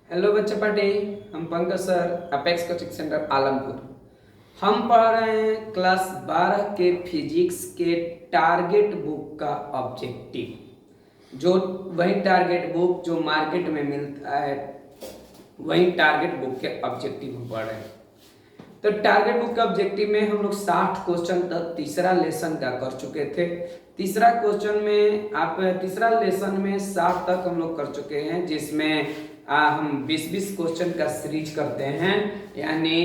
Hello बच्चे party. हम Pankaj sir, apex coaching centre Alampur. हम पढ़ रहे हैं क्लास 12 के फिजिक्स के टारगेट बुक का ऑब्जेक्टिव। जो वही टारगेट बुक जो मार्केट में मिलता है, वही टारगेट बुक के ऑब्जेक्टिव हम पढ़ रहे हैं। तो टारगेट बुक के ऑब्जेक्टिव में हम लोग 60 क्वेश्चन तक तीसरा लेसन का कर चुके थे। तीसरा लेसन में 60 तक हम लोग कर चुके हैं, जिसमें हम 20-20 क्वेश्चन का सीरीज करते हैं, यानी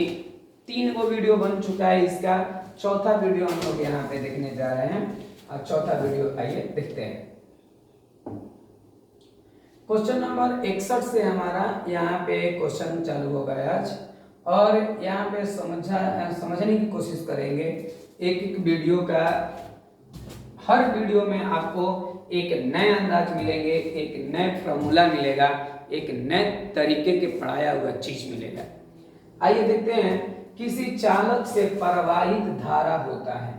3 गो वीडियो बन चुका है। इसका चौथा वीडियो हम लोग यहाँ पे देखने जा रहे हैं। और चौथा वीडियो आइए देखते हैं। क्वेश्चन नंबर 61 से हमारा यहाँ पे क्वेश्चन चालू होगा आज, और यहाँ पे समझने की कोशिश करेंगे। एक एक वीडियो का, हर वीडियो में आपको एक नए अंदाज मिलेंगे, एक नए फॉर्मूला मिलेगा, एक नए तरीके के पढ़ाया हुआ चीज मिलेगा। आइए देखते हैं। किसी चालक से प्रवाहित धारा होता है,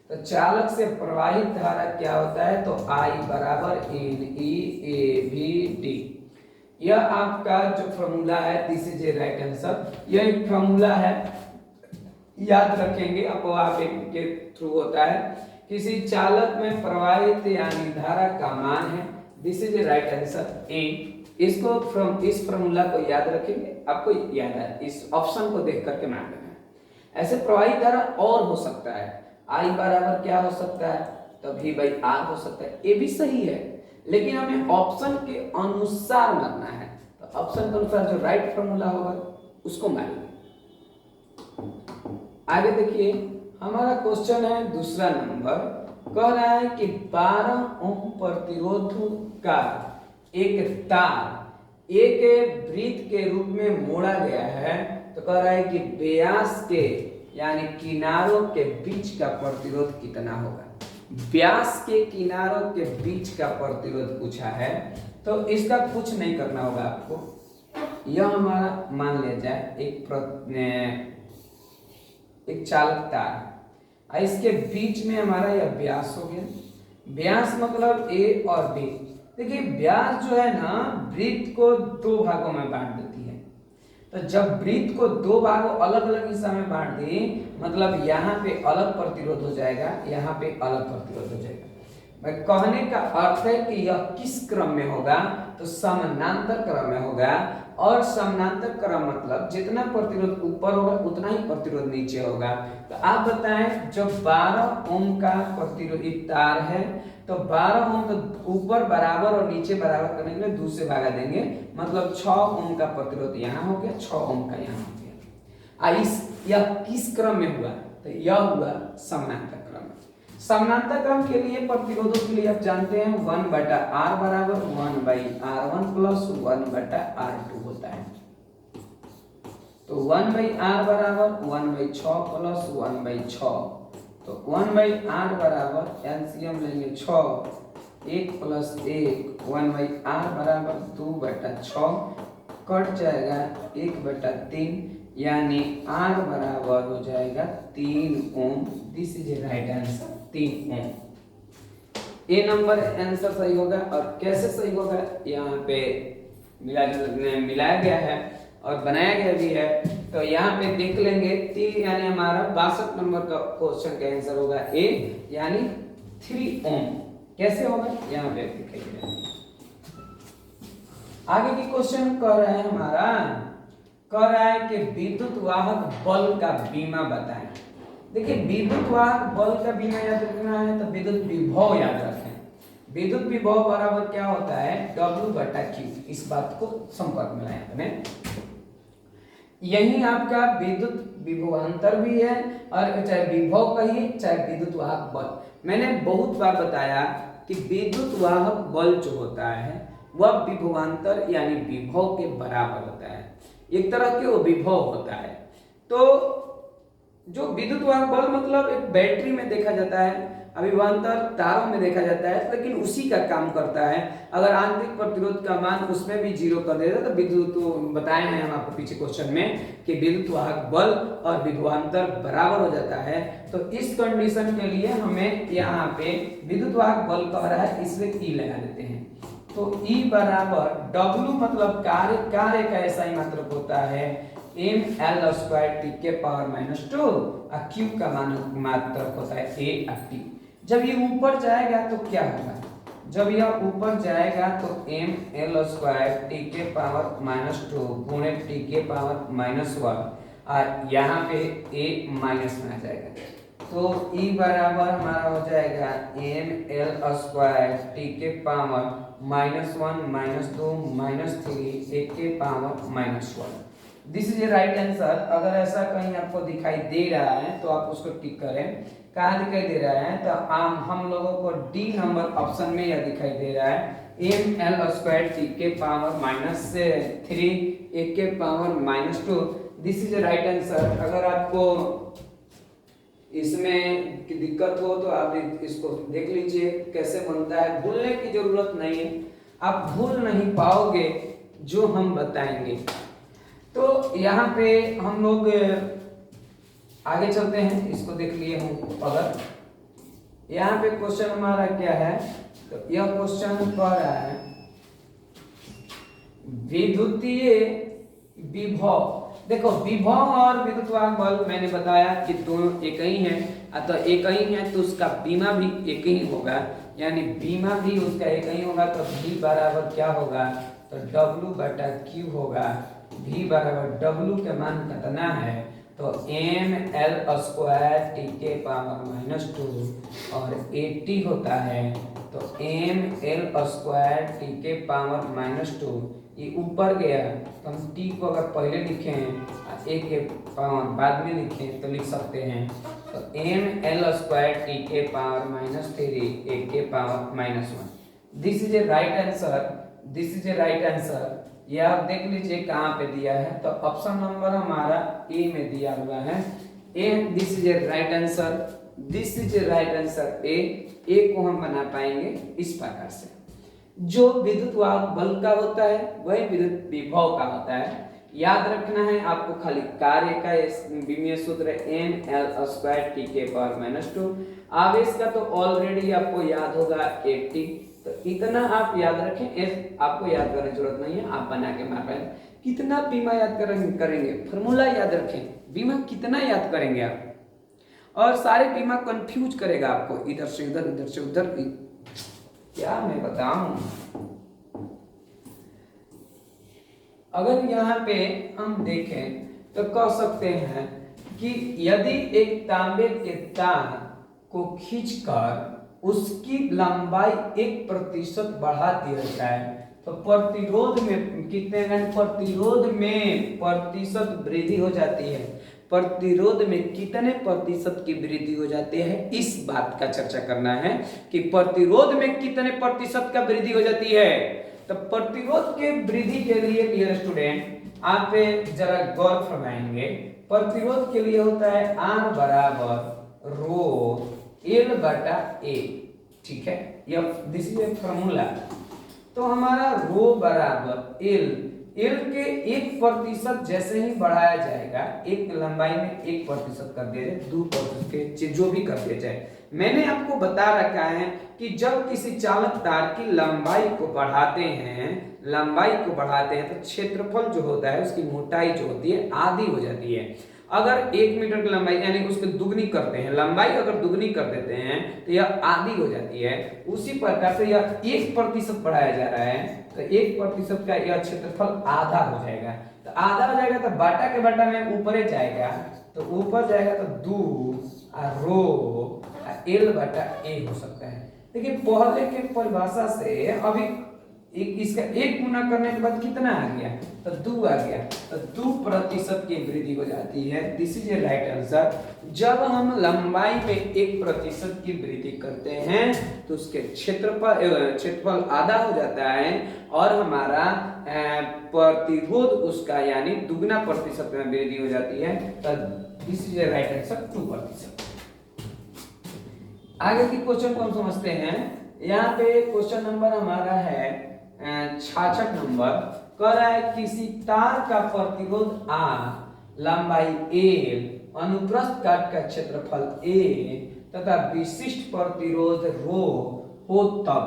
तो चालक से प्रवाहित धारा क्या होता है? तो I बराबर NE/AV/D। यह आपका जो फॉर्मूला है, this is a right answer. यह एक फॉर्मूला है, याद रखेंगे, अपवाह के थ्रू होता है। किसी चालक में प्रवाहित यानी धारा का मान है, this is a right answer ए। इसको इस फॉर्मूला को याद रखेंगे, आपको याद है, इस ऑप्शन को देख करके मान लेना है। ऐसे प्रवाहित धारा और हो सकता है, I बराबर क्या हो सकता है? तभी भाई R हो सकता है। ये भी सही है, लेकिन हमें ऑप्शन के अनुसार मानना है। तो ऑप्शन के अनुसार जो राइट फॉर्मूला होगा उसको मानिए। आगे देखिए, हमारा क्वेश्चन है दूसरा नंबर। कह रहा है कि 12 ओम प्रतिरोध का एक तार एक वृत्त के रूप में मोड़ा गया है। तो कह रहा है कि व्यास के यानी किनारों के बीच का प्रतिरोध कितना होगा। व्यास के किनारों के बीच का प्रतिरोध पूछा है, तो इसका कुछ नहीं करना होगा आपको। यह हमारा मान लिया जाए एक चालक तार, इसके बीच में हमारा यह व्यास हो गया। व्यास मतलब ए और बी। देखिए, व्यास जो है ना, वृत्त को 2 भागों में बांट देती है। तो जब वृत्त को 2 भागों अलग अलग हिस्सा में बांट दी, मतलब यहाँ पे अलग प्रतिरोध हो जाएगा, यहाँ पे अलग प्रतिरोध हो जाएगा। मैं कहने का अर्थ है कि यह किस क्रम में होगा? तो समानांतर क्रम में होगा। और समानांतर क्रम मतलब जितना प्रतिरोध ऊपर होगा उतना ही प्रतिरोध नीचे होगा। तो आप बताएं, जब 12 ओम का प्रतिरोधित तार है, तो 12 ओम तो ऊपर बराबर और नीचे बराबर करने के लिए 2 से भागा देंगे, मतलब 6 ओम का प्रतिरोध यहाँ हो गया, 6 ओम का यहाँ हो गया। यह किस क्रम में हुआ? तो यह हुआ समानांतर क्रम। समानांतर क्रम के लिए प्रतिरोधों के लिए आप जानते हैं 1/R बराबर 1/R1 प्लस 1/R2 होता है। तो 1/R बराबर 1/6 प्लस 1/6। तो 1/R बराबर एलसीएम लेंगे 6, 1 प्लस 1, 1/R बराबर 2/6, कट जाएगा 1/3, यानी R बराबर हो जाएगा 3 ohm. This is a right answer, 3 ohm. A number answer सही होगा। और कैसे सही होगा? यहाँ पे मिलाया गया है और बनाया गया भी है। तो यहाँ पे देख लेंगे 3, यानी हमारा 62 नंबर का क्वेश्चन का आंसर होगा ए, यानी 3 ओम। कैसे होगा? यहाँ पे दिखाइए। आगे की क्वेश्चन कह रहा है हमारा, कह रहा है कि विद्युत वाहक बल का बीमा बताएं। देखिए, विद्युत वाहक बल का बीमा याद रखना है तो विद्युत विभव याद रखें। विद्युत विभव बराबर क्या होता है? W/Q। इस बात को संपर्क में लाएं अपने। यही आपका विद्युत विभवांतर भी है, और चाहे विभव कहिए चाहे विद्युत वाहक बल। मैंने बहुत बार बताया कि विद्युत वाहक बल जो होता है वह विभवांतर यानी विभव के बराबर होता है। एक तरह के वो विभव होता है। तो जो विद्युत वाहक बल मतलब एक बैटरी में देखा जाता है, अभिवांतर तारों में देखा जाता है, लेकिन उसी का काम करता है। अगर आंतरिक प्रतिरोध का मान उसमें भी 0 कर देता तो विद्युत, तो बताए हैं हम आपको पीछे क्वेश्चन में कि विद्युत वाहक बल और विभवांतर बराबर हो जाता है। तो इस कंडीशन के लिए हमें यहाँ पे विद्युत वाहक बल कह रहा है, इसलिए ई लगा देते हैं। तो E बराबर W मतलब कार्य का ऐसा ही मात्रक होता है ml² t के पावर -2 और Q का मात्रक होता है A/T। जब ये ऊपर जाएगा तो क्या होगा, जब यह ऊपर जाएगा तो ml² t के पावर -2 गुणे t के पावर -1 और यहाँ पे a माइनस में आ जाएगा। तो E बराबर हमारा हो जाएगा ml² t के पावर -1 -2 -3 a के power -1। This is a right answer. अगर ऐसा कहीं आपको दिखाई दे रहा है तो आप उसको टिक करें। कहाँ दिखाई दे रहा है, तो हम लोगों को डी नंबर ऑप्शन में यह दिखाई दे रहा है ml² t के पावर -3 a के power -2। This is a right answer. अगर आपको इसमें दिक्कत हो तो आप इसको देख लीजिए कैसे बनता है, भूलने की जरूरत नहीं है, आप भूल नहीं पाओगे जो हम बताएंगे। तो यहाँ पे हम लोग आगे चलते हैं, इसको देख लिए हूँ। अगर यहाँ पे क्वेश्चन हमारा क्या है, तो यह क्वेश्चन कह रहा है विद्युतीय विभव। देखो विभव और विद्युत बल मैंने बताया कि दोनों एक ही हैं, तो एक ही है तो उसका बीमा भी एक ही होगा, यानी बीमा भी उसका एक ही होगा। तो V बराबर क्या होगा, तो W/Q होगा। V बराबर W के मान कितना है, तो ml² t के पावर -2 और AT होता है, तो ml² t के पावर -2। ये ऊपर गया तो हम t को अगर पहले लिखें a के पावर बाद में लिखें तो लिख सकते हैं, तो ml² t के पावर -3 a के power -1। This is a right answer. This is a right answer. ये आप देख लीजिए कहाँ पे दिया है, तो ऑप्शन नंबर हमारा ए में दिया हुआ है A. This is a right answer. This is a right answer A को हम बना पाएंगे इस प्रकार से। जो विद्युत वाहक बल का होता है वही विद्युत विभव का होता है। याद रखना है आपको खाली कार्य का विमीय सूत्र ml² t के पावर -2। आवेश का तो ऑलरेडी आपको याद होगा 80। तो इतना आप याद रखें, आपको याद करने की जरूरत नहीं है, आप बना के मार पाएंगे। कितना बीमा याद करेंगे, फॉर्मूला याद रखें, बीमा कितना याद करेंगे आप, और सारे बीमा कंफ्यूज करेगा आपको, इधर से उधर इधर से उधर, क्या मैं बताऊं। अगर यहाँ पे हम देखें तो कह सकते हैं कि यदि एक तांबे के तार को खींचकर उसकी लंबाई 1% बढ़ा दिया जाए तो प्रतिरोध में कितने, प्रतिरोध में प्रतिशत वृद्धि हो जाती है। प्रतिरोध में कितने प्रतिशत की वृद्धि हो जाती है, इस बात का चर्चा करना है कि प्रतिरोध में कितने प्रतिशत का वृद्धि हो जाती है। तो प्रतिरोध के वृद्धि के लिए डियर स्टूडेंट आप जरा गौर फरमाएंगे। प्रतिरोध के लिए होता है R बराबर रो L/A, ठीक है, यह दिस इज ए फॉर्मूला। तो हमारा रो बराबर एल के 1% जैसे ही बढ़ाया जाएगा, एक लंबाई में 1% कर दे, 2% के जो भी कर दिया जाए। मैंने आपको बता रखा है कि जब किसी चालक तार की लंबाई को बढ़ाते हैं तो क्षेत्रफल जो होता है उसकी मोटाई जो होती है आधी हो जाती है। अगर 1 मीटर की लंबाई यानी उसको दुगनी करते हैं, लंबाई अगर दुगनी कर देते हैं तो यह आधी हो जाती है। उसी प्रकार से यह 1% बढ़ाया जा रहा है तो 1% का यह क्षेत्रफल आधा हो जाएगा। तो आधा हो जाएगा तो बाटा के बाटा में ऊपर जाएगा, तो ऊपर जाएगा तो 2 रो L/A हो सकता है। देखिए पहले के परिभाषा से अभी इसका 1 गुना करने के बाद कितना आ गया, तो 2 आ गया, तो 2% की वृद्धि हो जाती है। This is a right answer. जब हम लंबाई में 1% की वृद्धि करते हैं तो उसके क्षेत्रफल आधा हो जाता है और हमारा प्रतिरोध उसका यानी दुगना प्रतिशत में वृद्धि हो जाती है। तो this is a right answer 2%। आगे की क्वेश्चन को हम समझते हैं। यहाँ पे क्वेश्चन नंबर हमारा है 66 नंबर। कह रहा है किसी तार का प्रतिरोध R, लंबाई L, अनुप्रस्थ काट का क्षेत्रफल A तथा विशिष्ट प्रतिरोध रो हो तब।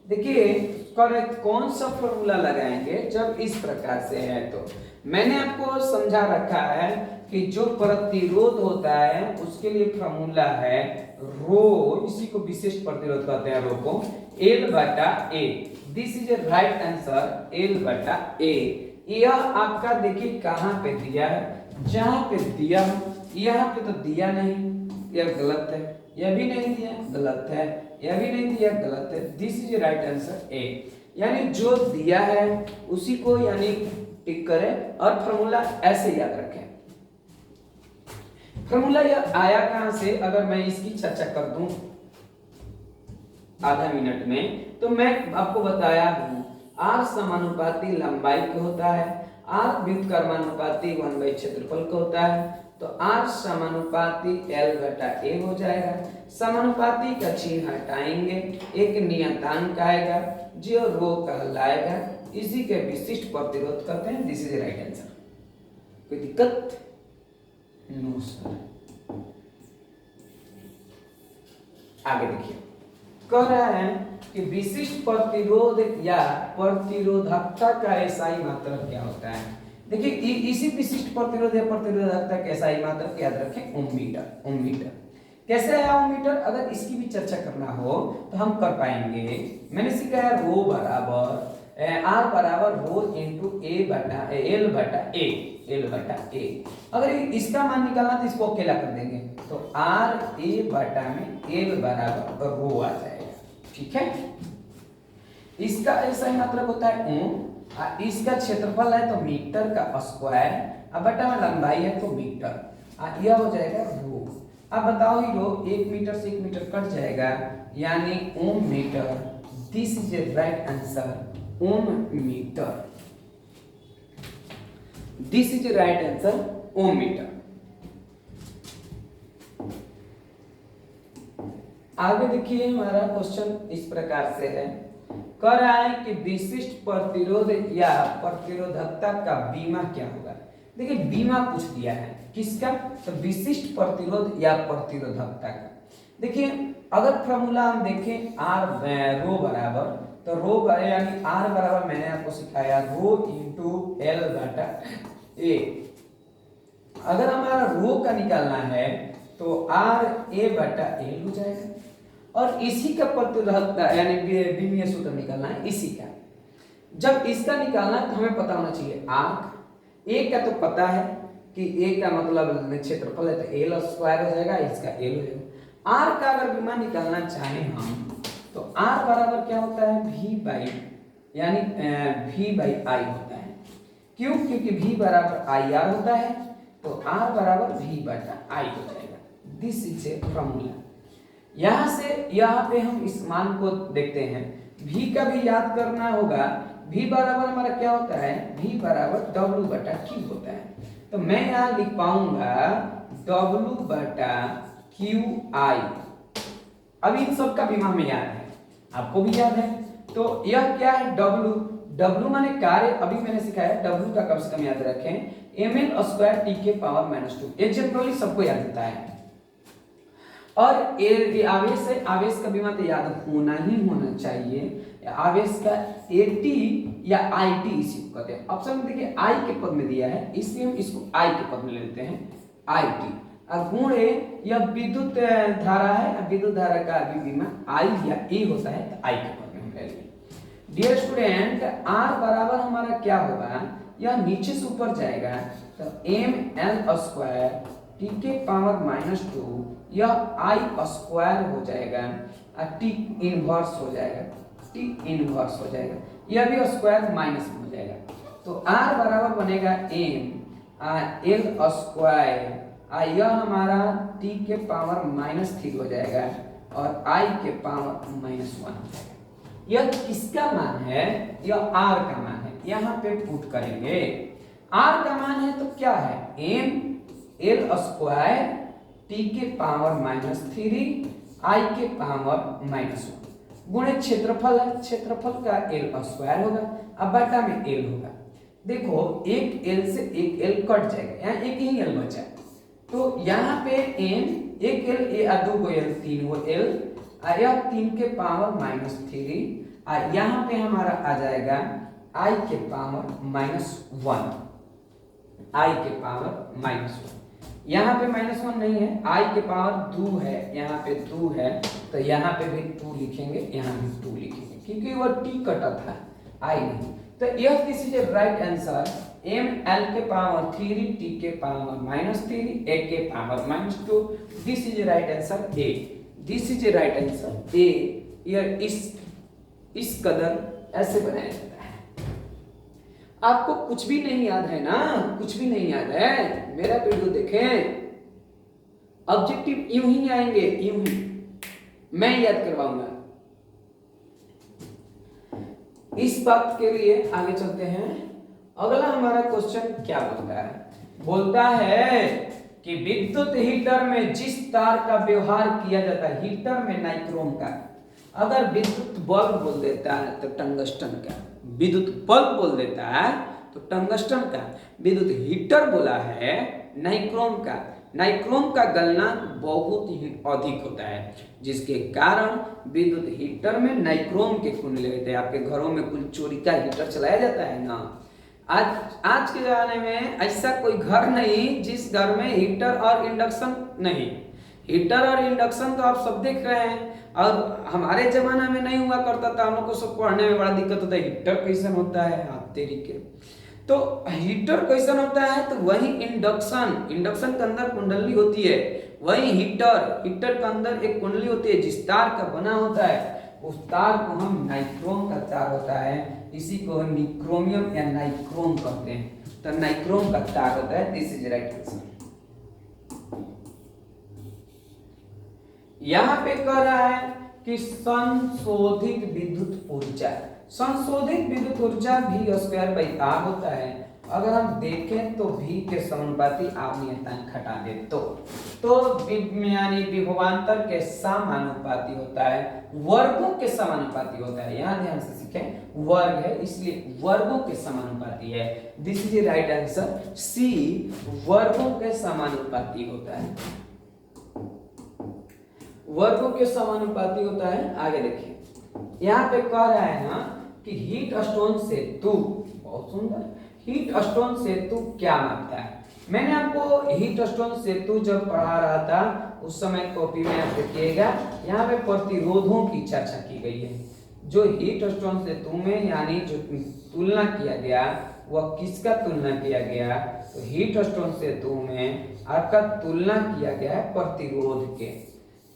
देखिए करेक्ट कौन सा फॉर्मूला लगाएंगे जब इस प्रकार से है? तो मैंने आपको समझा रखा है कि जो प्रतिरोध होता है उसके लिए फॉर्मूला है रो, इसी को विशिष्ट प्रतिरोध कहते हैं, रो को L बटा A। This is a right answer, L बटा A। यह आपका देखिए कहां पे दिया है, जहां पे दिया, यहाँ पे तो दिया नहीं, यह गलत है, यह भी नहीं दिया, गलत है, यह भी नहीं दिया, गलत है। दिस इज राइट आंसर ए, यानी जो दिया है उसी को यानी टिक करें और फॉर्मूला ऐसे याद रखें। फॉर्मूला यह आया कहां से, अगर मैं इसकी चर्चा कर दूं आधा मिनट में, तो मैं आपको बताया हूं R समानुपाती लंबाई का होता है, R व्युत्क्रमानुपाती 1/, क्षेत्रफल का होता है, तो R समानुपाती L बटा A हो जाएगा। समानुपाती का चिन्ह हटाएंगे, एक नियतांक आएगा जो रो कहलाएगा, इसी के विशिष्ट प्रतिरोध कहते हैं। This is right answer. कोई दिक्कत? No sir. आगे देखिए, कह रहा है कि विशिष्ट प्रतिरोध या प्रतिरोधकता का एसआई मात्रक क्या होता है। देखिए इसी विशिष्ट प्रतिरोध या प्रतिरोधकता का एसआई मात्रक याद रखें, ओम मीटर। ओम मीटर कैसे आया ओम मीटर, अगर इसकी भी चर्चा करना हो तो हम कर पाएंगे। मैंने सिखाया रो बराबर R बराबर रो इंटू ए बटा एल बटा ए, एल बटा ए। अगर इसका मान निकालना तो इसको अकेला कर देंगे, तो R ए बटा में एल बराबर रो आ जाएगा। ठीक है, इसका ऐसा ही मतलब होता है ओम, इसका क्षेत्रफल है तो मीटर का स्क्वायर, अब बटा में लंबाई है तो मीटर, यह हो जाएगा रो। अब बताओ ही रो 1 मीटर से 1 मीटर कट जाएगा, यानी ohm metre. This is a right answer, ohm metre. This is a right answer, ohm metre. आगे देखिए हमारा क्वेश्चन इस प्रकार से है, कह रहा है कि विशिष्ट प्रतिरोध या प्रतिरोधकता का बीमा क्या होगा। देखिए बीमा पूछ दिया है किसका, तो विशिष्ट प्रतिरोध या प्रतिरोधकता का। देखिए अगर फॉर्मूला हम देखें R रो बराबर, तो रो यानी R बराबर मैंने आपको सिखाया रो इंटू एल बटा ए। अगर हमारा रो का निकालना है तो R ए बटा एल हो जाएगा, और इसी का प्रतिरोधकता यानी विमीय सूत्र निकालना है इसी का। जब इसका निकालना है तो हमें पता होना चाहिए आर्क, ए का तो पता है कि ए का मतलब क्षेत्रफल है तो एल स्क्वायर हो जाएगा, इसका एल हो जाएगा। आर का अगर विमा निकालना चाहें हम तो आर बराबर क्या होता है, वी बाई यानी वी बाई आई होता है। क्यों? क्योंकि वी बराबर आई आर होता है, तो आर बराबर वी बटा आई हो जाएगा। This is a formula. यहां से यहाँ पे हम इस मान को देखते हैं, v का भी याद करना होगा। v बराबर हमारा क्या होता है, v बराबर w बटा q होता है। तो मैं यहाँ लिख पाऊंगा w बटा क्यू आई। अभी इन सब का भी हमें याद है, आपको भी याद है। तो यह क्या है, w माने कार्य, अभी मैंने सिखाया w का कम से कम याद रखें, ml स्क्वायर t के पावर -2। ये जनरली सबको याद होता है। और आवेश है, आवेश का बीमा तो याद होना ही होना चाहिए। आवेश का AT या IT इसी को कहते हैं। ऑप्शन में देखिए I के पद में दिया है, इसलिए हम इसको I के पद में ले लेते हैं, IT। और गुणे यह विद्युत धारा है, विद्युत धारा का भी बीमा I या A होता है, तो I के पद में हम ले लेंगे। डियर स्टूडेंट, R बराबर हमारा क्या होगा, यह नीचे से ऊपर जाएगा, तो ml स्क्वायर t के पावर -2, यह I स्क्वायर हो जाएगा, t इनवर्स हो जाएगा, t इनवर्स हो जाएगा, यह भी स्क्वायर माइनस में हो जाएगा। तो R बराबर बनेगा m l स्क्वायर, यह हमारा t के पावर -3 हो जाएगा और I के पावर -1 हो जाएगा। यह किसका मान है, यह R का मान है। यहाँ पे पुट करेंगे, R का मान है तो क्या है, m l स्क्वायर t के पावर -3 I के पावर -1 गुणे क्षेत्रफल है, क्षेत्रफल का l स्क्वायर होगा, अब बटा में l होगा। देखो एक l से एक l कट जाएगा, यहाँ एक ही l बचा, तो यहाँ पे m एक l दो को l, तीन को l, यह 3 के पावर -3 यहाँ पे हमारा आ जाएगा I के पावर -1, I के पावर -1। यहाँ पे -1 नहीं है, I के पावर 2 है, यहाँ पे 2 है, तो यहाँ पे भी 2 लिखेंगे, यहाँ भी 2 लिखेंगे, क्योंकि वो t कटा था, I नहीं। तो यह this is right answer. m l के पावर 3, t के पावर -3, a के power -2, this is right answer A। This is right answer A। यह इस कदर ऐसे बनाया जाता है। आपको कुछ भी नहीं याद है ना, कुछ भी नहीं याद है, मेरा वीडियो देखें, ऑब्जेक्टिव यूं ही आएंगे, यूं ही मैं याद करवाऊंगा। इस बात के लिए आगे चलते हैं। अगला हमारा क्वेश्चन क्या बोलता है? बोलता है कि विद्युत हीटर में जिस तार का व्यवहार किया जाता है, हीटर में नाइक्रोम का, अगर विद्युत बल्ब बोल देता है तो टंगस्टन का, विद्युत बल्ब बोल देता है तो टंगस्टन का, विद्युत हीटर बोला है नाइक्रोम का। नाइक्रोम का गलनांक बहुत ही अधिक होता है, जिसके कारण विद्युत हीटर में नाइक्रोम के कुंडले होते हैं। आपके घरों में कुल चोरी का हीटर चलाया जाता है ना। आज के जमाने में ऐसा कोई घर नहीं जिस घर में हीटर और इंडक्शन नहीं। हीटर और इंडक्शन तो आप सब देख रहे हैं, और हमारे जमाना में नहीं हुआ करता था। हम लोग को सब पढ़ने में बड़ा दिक्कत होता है, हीटर कैसन होता है, हाथ तेरी के। तो हीटर कैसन होता है, तो वही इंडक्शन के अंदर कुंडली होती है, वही हीटर के अंदर एक कुंडली होती है जिस तार का बना होता है, उस तार को हम नाइक्रोम का तार होता है, इसी को हम निक्रोमियम या नाइक्रोम कहते हैं। तो नाइक्रोम का तार होता है। This is right answer. यहां पे कह रहा है कि संशोधित विद्युत ऊर्जा, संशोधित विद्युत ऊर्जा V²R होता है। अगर हम देखें तो V के समानुपाती आप नियतांक हटा दे तो यानी विभवांतर के समानुपाती होता है, वर्गों के समानुपाती होता है। यहां ध्यान से सीखें, वर्ग है इसलिए वर्गों के समानुपाती है। This is right answer C, वर्गों के समानुपाती होता है, वर्गों के समानुपाती होता है। आगे देखिए, यहाँ पे कह रहा है ना कि हीट स्टोन सेतु, बहुत सुंदर, हीट स्टोन सेतु क्या मापता है? मैंने आपको हीट स्टोन सेतु जब पढ़ा रहा था उस समय कॉपी में आप देखिएगा, यहाँ पे प्रतिरोधों की चर्चा की गई है। जो हीट स्टोन सेतु में यानी जो तुलना किया गया वह किसका तुलना किया गया? तो हीट स्टोन सेतु में आपका तुलना किया गया है प्रतिरोध के।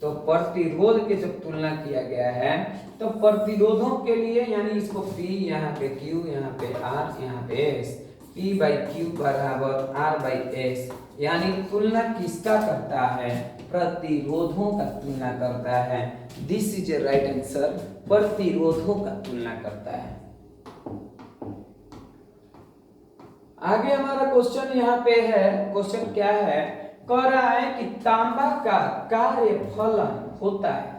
तो प्रतिरोध के जब तुलना किया गया है तो प्रतिरोधों के लिए यानी इसको P, यहाँ पे Q, यहाँ पे R, यहाँ पे S, P/Q बराबर R/S, यानी तुलना किसका करता है? प्रतिरोधों का तुलना करता है। This is a right answer, प्रतिरोधों का तुलना करता है। आगे हमारा क्वेश्चन यहाँ पे है, क्वेश्चन क्या है? कह रहा है कि तांबा का कार्यफलन होता है,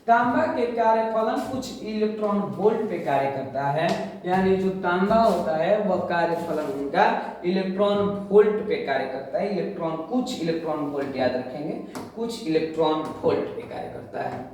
तांबा के कार्यफलन कुछ इलेक्ट्रॉन वोल्ट पे कार्य करता है, यानी जो तांबा होता है वह कार्यफलन उनका इलेक्ट्रॉन वोल्ट पे कार्य करता है। कुछ इलेक्ट्रॉन वोल्ट याद रखेंगे, कुछ इलेक्ट्रॉन वोल्ट पे कार्य करता है।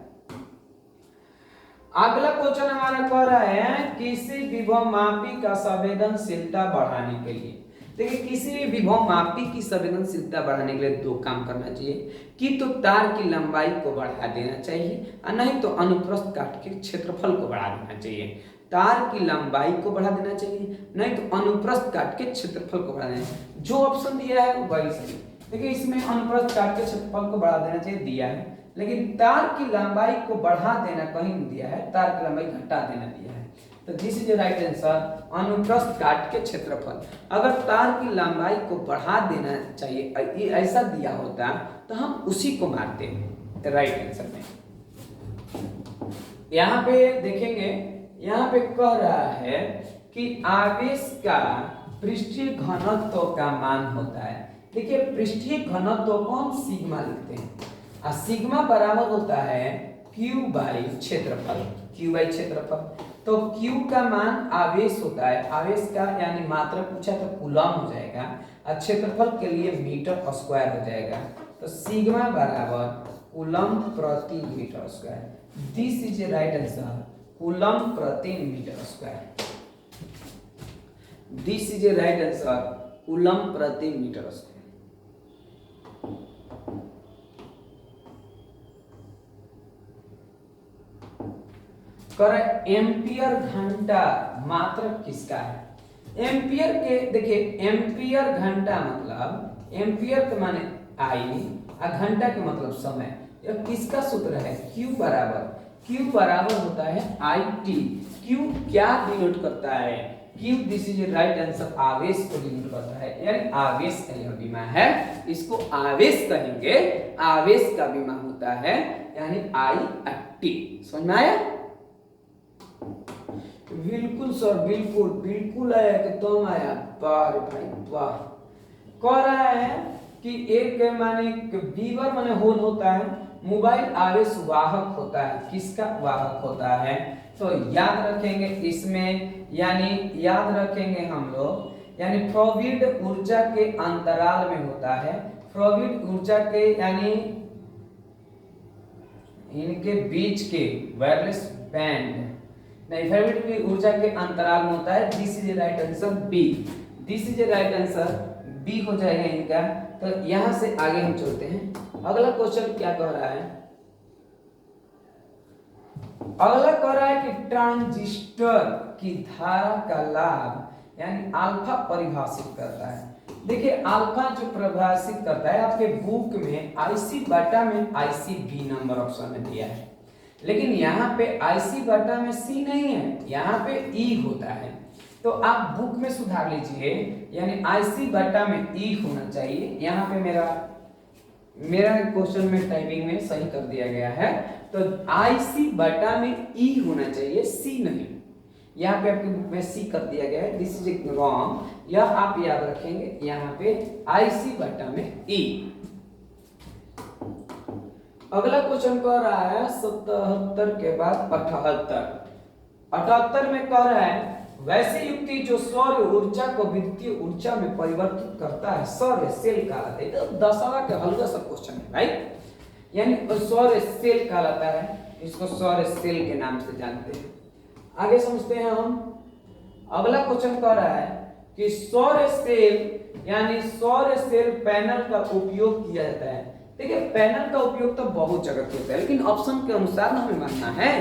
अगला क्वेश्चन हमारा कह रहा है किसी विभव मापी का संवेदनशीलता बढ़ाने के लिए। देखिए, किसी भी विभव मापी की संवेदनशीलता बढ़ाने के लिए दो काम करना चाहिए, कि तो तार की लंबाई को बढ़ा देना चाहिए और नहीं तो अनुप्रस्थ काट के क्षेत्रफल को बढ़ा देना चाहिए। तार की लंबाई को बढ़ा देना चाहिए, नहीं तो अनुप्रस्थ काट के क्षेत्रफल को बढ़ा देना चाहिए। जो ऑप्शन दिया है वही सही। देखिए, इसमें अनुप्रस्थ काट के क्षेत्रफल को बढ़ा देना चाहिए दिया है, लेकिन तार की लंबाई को बढ़ा देना कहीं नहीं दिया है, तार की लंबाई घटा देना दिया है। तो दिस इज राइट आंसर, अनुप्रस्थ काट के क्षेत्रफल। अगर तार की लंबाई को बढ़ा देना चाहिए ऐसा दिया होता तो हम उसी को मारते राइट आंसर में। यहाँ पे देखेंगे, यहाँ पे कह रहा है कि आवेश का पृष्ठीय घनत्व का मान होता है। देखिए, पृष्ठीय घनत्व को हम सिग्मा लिखते हैं और सिग्मा बराबर होता है Q/क्षेत्रफल, Q/क्षेत्रफल। तो Q का मान आवेश होता है, आवेश का यानी मात्रा पूछा तो कूलम हो जाएगा और क्षेत्रफल के लिए मीटर स्क्वायर हो जाएगा। तो सिग्मा बराबर कूलम प्रति metre square. This is a right answer, coulomb प्रति metre square. This is a right answer, coulomb प्रति मीटर स्क्वायर। कर एम्पियर घंटा मात्रक किसका है? एम्पियर के देखिए, एम्पियर घंटा मतलब एम्पियर के माने आई और घंटा के मतलब समय। यह किसका सूत्र है? Q बराबर होता है IT। Q क्या डिनोट करता है? Q this is right answer, आवेश को डिनोट करता है, यानी आवेश का यह बीमा है, इसको आवेश कहेंगे, आवेश का बीमा होता है, यानी IT। समझ में आया? बिल्कुल सर, बिल्कुल बिल्कुल आया, एकदम आया। वाह भाई वाह। कह रहा है कि एक माने बीवर माने होल होता है, मोबाइल आवेश वाहक होता है। किसका वाहक होता है? तो याद रखेंगे इसमें, यानी याद रखेंगे हम लोग, यानी फ्लोविड ऊर्जा के अंतराल में होता है। फ्लोविड ऊर्जा के यानी इनके बीच के वायरलेस बैंड नहीं, फ्लोविड की ऊर्जा के अंतराल में होता है। This is right answer B. This is right answer B हो जाएगा इनका। तो यहां से आगे हम चलते हैं। अगला क्वेश्चन क्या कह रहा है? अगला कह रहा है कि ट्रांजिस्टर की धारा का लाभ यानी अल्फा परिभाषित करता है। देखिए अल्फा जो परिभाषित करता है, आपके बुक में IC बटा में IC बी नंबर ऑप्शन में दिया है, लेकिन यहाँ पे IC बटा में C नहीं है, यहाँ पे E होता है। तो आप बुक में सुधार लीजिए, यानी IC बटा में E होना चाहिए। यहाँ पे मेरा क्वेश्चन में टाइपिंग में सही कर दिया गया है, तो IC बटा में E होना चाहिए, C नहीं। यहाँ पे आपके बुक में C कर दिया गया है, दिस इज रॉन्ग। यह आप याद रखेंगे, यहाँ पे IC बटा में E। अगला क्वेश्चन कह रहा है 77 के बाद 78 में कह रहा है वैसी युक्ति जो सौर ऊर्जा को विद्युतीय ऊर्जा में परिवर्तित करता है सौर सेल कहलाता है। तो 10वां का हल्का सा क्वेश्चन है, राइट? यानी सौर सेल कहलाता है, इसको सौर सेल के नाम से जानते हैं। आगे समझते हैं हम। अगला क्वेश्चन कह रहा है कि सौर सेल यानी सौर सेल पैनल का उपयोग किया जाता है। देखिए पैनल का उपयोग तो बहुत जगह होता है, लेकिन ऑप्शन के अनुसार हमें मानना है।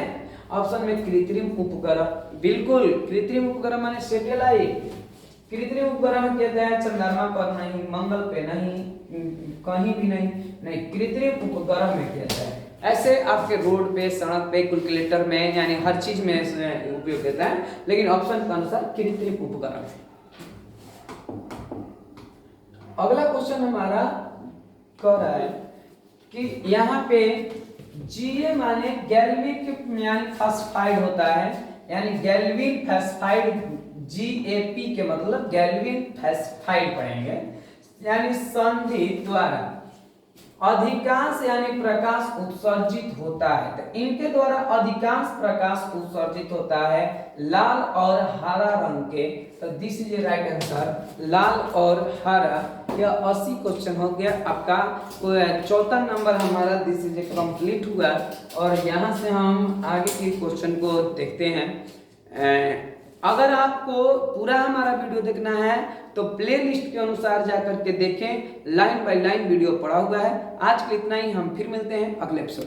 ऑप्शन में कृत्रिम उपग्रह, बिल्कुल कृत्रिम उपग्रह माने सैटेलाइट। कृत्रिम उपग्रह कहते हैं चंद्रमा पर नहीं, मंगल पे नहीं, कहीं भी नहीं, कृत्रिम उपग्रह में कहता है। ऐसे आपके रोड पे, सड़क पे, कैलकुलेटर में, यानी हर चीज में उपयोग देता है, लेकिन ऑप्शन के अनुसार कृत्रिम उपग्रह। अगला क्वेश्चन हमारा कह रहा है कि यहाँ पे Ga माने गैल्विक यानी फास्फाइड होता है, यानी गैल्विन फास्फाइड, GAP के मतलब गैल्विन फास्फाइड पढ़ेंगे, यानी संधि द्वारा अधिकांश यानी प्रकाश उत्सर्जित होता है। तो इनके द्वारा अधिकांश प्रकाश उत्सर्जित होता है लाल और हरा रंग के। तो दिस इज राइट आंसर, लाल और हरा। यह 80 क्वेश्चन हो गया आपका। चौथा नंबर हमारा दिस इज कंप्लीट हुआ, और यहाँ से हम आगे के क्वेश्चन को देखते हैं। अगर आपको पूरा हमारा वीडियो देखना है तो प्लेलिस्ट के अनुसार जाकर के देखें, लाइन बाय लाइन वीडियो पड़ा हुआ है। आज के इतना ही, हम फिर मिलते हैं अगले एपिसोड।